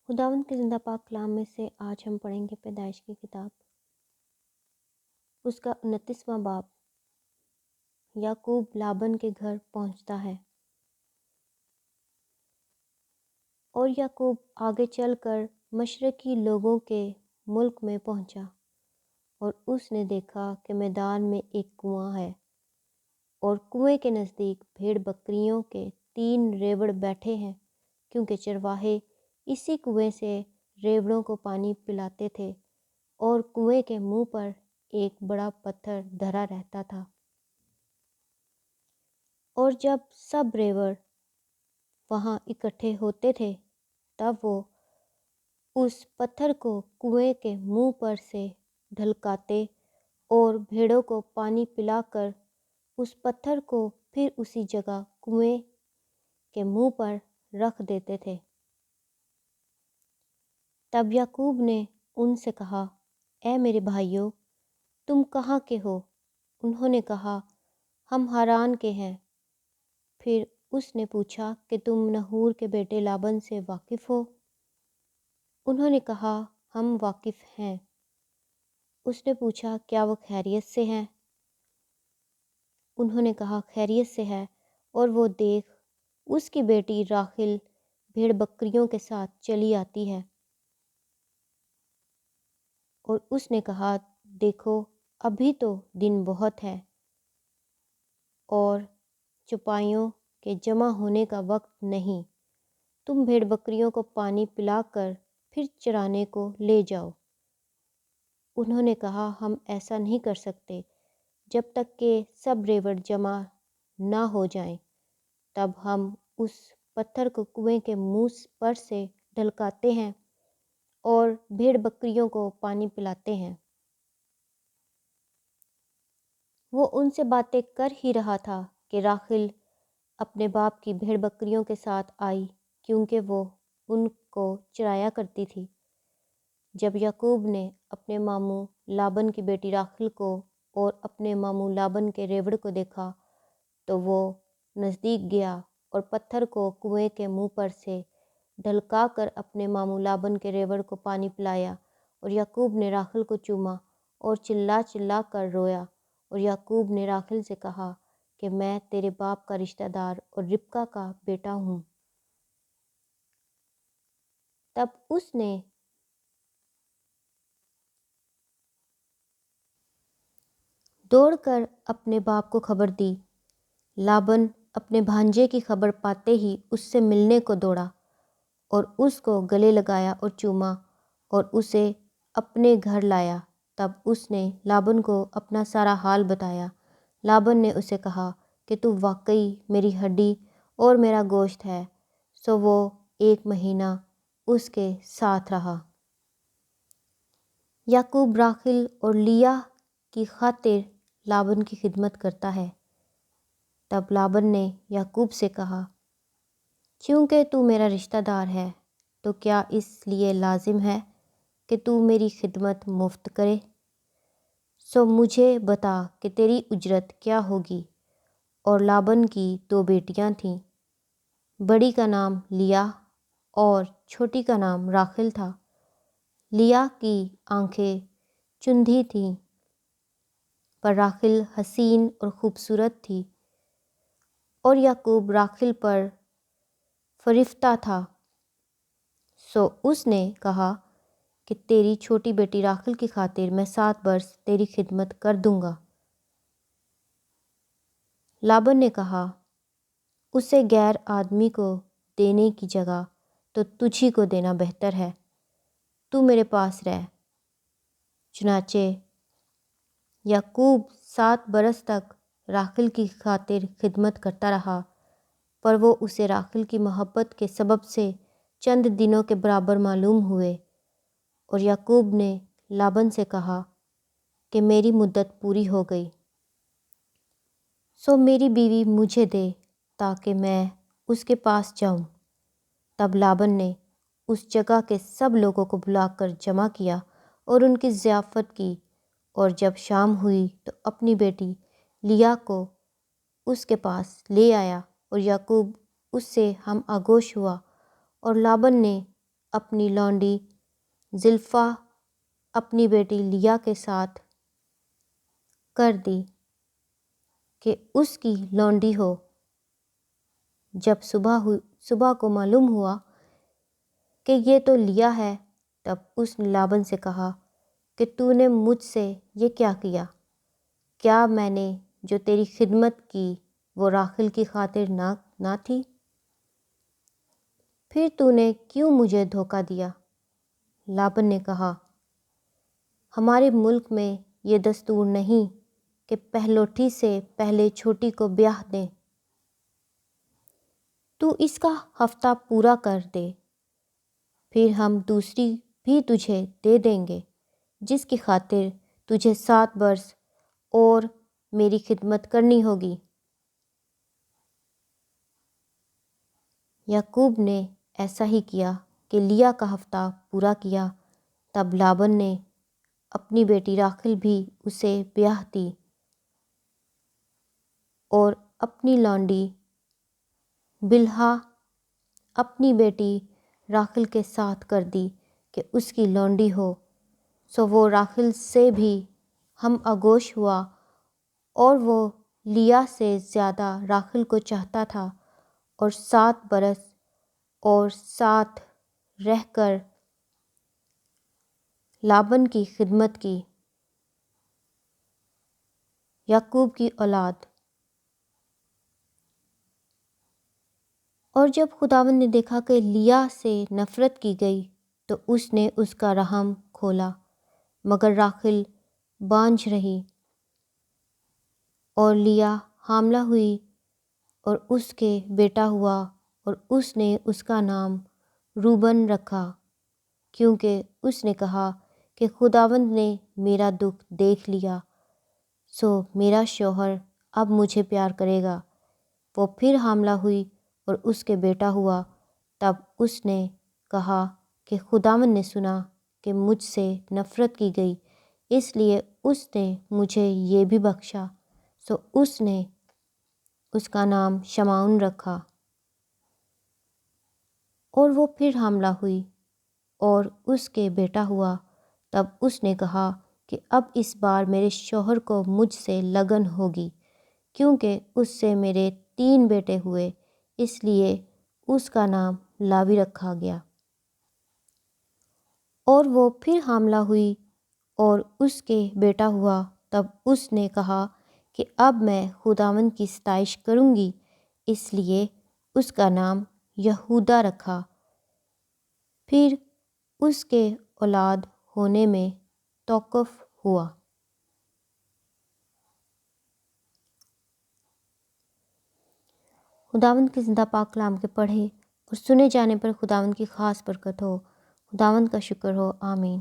خداوند کے زندہ پاک کلام میں سے آج ہم پڑھیں گے پیدائش کی کتاب، اس کا 29واں باب۔ یعقوب لابن کے گھر پہنچتا ہے۔ اور یعقوب آگے چل کر مشرقی لوگوں کے ملک میں پہنچا، اور اس نے دیکھا کہ میدان میں ایک کنواں ہے، اور کنویں کے نزدیک بھیڑ بکریوں کے 3 ریوڑ بیٹھے ہیں، کیونکہ چرواہے اسی کنویں سے ریوڑوں کو پانی پلاتے تھے، اور کنویں کے منہ پر ایک بڑا پتھر دھرا رہتا تھا۔ اور جب سب ریوڑ وہاں اکٹھے ہوتے تھے، تب وہ اس پتھر کو کنویں کے منہ پر سے ڈھلکاتے اور بھیڑوں کو پانی پلا کر اس پتھر کو پھر اسی جگہ کنویں کے منہ پر رکھ دیتے تھے۔ تب یعقوب نے ان سے کہا، اے میرے بھائیو، تم کہاں کے ہو؟ انہوں نے کہا، ہم ہاران کے ہیں۔ پھر اس نے پوچھا کہ تم نحور کے بیٹے لابن سے واقف ہو؟ انہوں نے کہا، ہم واقف ہیں۔ اس نے پوچھا، کیا وہ خیریت سے ہیں؟ انہوں نے کہا، خیریت سے ہے، اور وہ دیکھ اس کی بیٹی راحل بھیڑ بکریوں کے ساتھ چلی آتی ہے۔ اور اس نے کہا، دیکھو ابھی تو دن بہت ہے، اور چپائیوں کے جمع ہونے کا وقت نہیں، تم بھیڑ بکریوں کو پانی پلا کر پھر چرانے کو لے جاؤ۔ انہوں نے کہا، ہم ایسا نہیں کر سکتے جب تک کہ سب ریوڑ جمع نہ ہو جائیں، تب ہم اس پتھر کو کنویں کے منہ پر سے ڈھلکاتے ہیں اور بھیڑ بکریوں کو پانی پلاتے ہیں۔ وہ ان سے باتیں کر ہی رہا تھا کہ راحل اپنے باپ کی بھیڑ بکریوں کے ساتھ آئی، کیونکہ وہ ان کو چرایا کرتی تھی۔ جب یعقوب نے اپنے ماموں لابن کی بیٹی راحل کو اور اپنے ماموں لابن کے ریوڑ کو دیکھا، تو وہ نزدیک گیا اور پتھر کو کنویں کے منہ پر سے ڈھلکا کر اپنے ماموں لابن کے ریوڑ کو پانی پلایا، اور یعقوب نے راحل کو چوما اور چلا چلا کر رویا۔ اور یعقوب نے راحل سے کہا کہ میں تیرے باپ کا رشتہ دار اور ربکہ کا بیٹا ہوں۔ تب اس نے دوڑ کر اپنے باپ کو خبر دی۔ لابن اپنے بھانجے کی خبر پاتے ہی اس سے ملنے کو دوڑا، اور اس کو گلے لگایا اور چوما، اور اسے اپنے گھر لایا۔ تب اس نے لابن کو اپنا سارا حال بتایا۔ لابن نے اسے کہا کہ تو واقعی میری ہڈی اور میرا گوشت ہے۔ سو وہ 1 مہینہ اس کے ساتھ رہا۔ یعقوب راحل اور لیہ کی خاطر لابن کی خدمت کرتا ہے۔ تب لابن نے یعقوب سے کہا، چونکہ تو میرا رشتہ دار ہے، تو کیا اس لیے لازم ہے کہ تو میری خدمت مفت کرے؟ سو مجھے بتا کہ تیری اجرت کیا ہوگی۔ اور لابن کی 2 بیٹیاں تھیں، بڑی کا نام لیہ اور چھوٹی کا نام راحل تھا۔ لیہ کی آنکھیں چندھی تھیں، پر راحل حسین اور خوبصورت تھی، اور یعقوب راحل پر فرفتہ تھا۔ سو اس نے کہا کہ تیری چھوٹی بیٹی راحل کی خاطر میں 7 برس تیری خدمت کر دوں گا۔ لابن نے کہا، اسے غیر آدمی کو دینے کی جگہ تو تجھی کو دینا بہتر ہے، تو میرے پاس رہ۔ چنانچہ یعقوب 7 برس تک راحل کی خاطر خدمت کرتا رہا، پر وہ اسے راحل کی محبت کے سبب سے چند دنوں کے برابر معلوم ہوئے۔ اور یعقوب نے لابن سے کہا کہ میری مدت پوری ہو گئی، سو میری بیوی مجھے دے تاکہ میں اس کے پاس جاؤں۔ تب لابن نے اس جگہ کے سب لوگوں کو بلا کر جمع کیا اور ان کی ضیافت کی، اور جب شام ہوئی تو اپنی بیٹی لیہ کو اس کے پاس لے آیا، اور یعقوب اس سے ہم آغوش ہوا، اور لابن نے اپنی لونڈی زلفا اپنی بیٹی لیا کے ساتھ کر دی کہ اس کی لونڈی ہو۔ جب صبح کو معلوم ہوا کہ یہ تو لیا ہے، تب اس نے لابن سے کہا کہ تو نے مجھ سے یہ کیا کیا؟ کیا میں نے جو تیری خدمت کی وہ راحیل کی خاطر نہ تھی؟ پھر تو نے کیوں مجھے دھوکہ دیا؟ لابن نے کہا، ہمارے ملک میں یہ دستور نہیں کہ پہلوٹی سے پہلے چھوٹی کو بیاہ دیں۔ تو اس کا ہفتہ پورا کر دے، پھر ہم دوسری بھی تجھے دے دیں گے، جس کی خاطر تجھے 7 برس اور میری خدمت کرنی ہوگی۔ یعقوب نے ایسا ہی کیا کہ لیا کا ہفتہ پورا کیا۔ تب لابن نے اپنی بیٹی راحیل بھی اسے بیاہ دی اور اپنی لونڈی بلہا اپنی بیٹی راحیل کے ساتھ کر دی کہ اس کی لونڈی ہو۔ سو وہ راحیل سے بھی ہم آغوش ہوا، اور وہ لیا سے زیادہ راحیل کو چاہتا تھا، اور 7 برس اور ساتھ رہ کر لابن کی خدمت کی۔ یعقوب کی اولاد۔ اور جب خداوند نے دیکھا کہ لیا سے نفرت کی گئی تو اس نے اس کا رحم کھولا، مگر راحیل بانجھ رہی، اور لیا حاملہ ہوئی اور اس کے بیٹا ہوا، اور اس نے اس کا نام روبن رکھا، کیونکہ اس نے کہا کہ خداوند نے میرا دکھ دیکھ لیا، سو میرا شوہر اب مجھے پیار کرے گا۔ وہ پھر حاملہ ہوئی اور اس کے بیٹا ہوا۔ تب اس نے کہا کہ خداوند نے سنا کہ مجھ سے نفرت کی گئی، اس لیے اس نے مجھے یہ بھی بخشا، سو اس نے اس کا نام شمعون رکھا۔ اور وہ پھر حاملہ ہوئی اور اس کے بیٹا ہوا۔ تب اس نے کہا کہ اب اس بار میرے شوہر کو مجھ سے لگن ہوگی، کیونکہ اس سے میرے 3 بیٹے ہوئے، اس لیے اس کا نام لاوی رکھا گیا۔ اور وہ پھر حاملہ ہوئی اور اس کے بیٹا ہوا۔ تب اس نے کہا کہ اب میں خداوند کی ستائش کروں گی، اس لیے اس کا نام یہودا رکھا۔ پھر اس کے اولاد ہونے میں توقف ہوا۔ خداوند کے زندہ پاک کلام کے پڑھے اور سنے جانے پر خداوند کی خاص برکت ہو۔ خداوند کا شکر ہو، آمین۔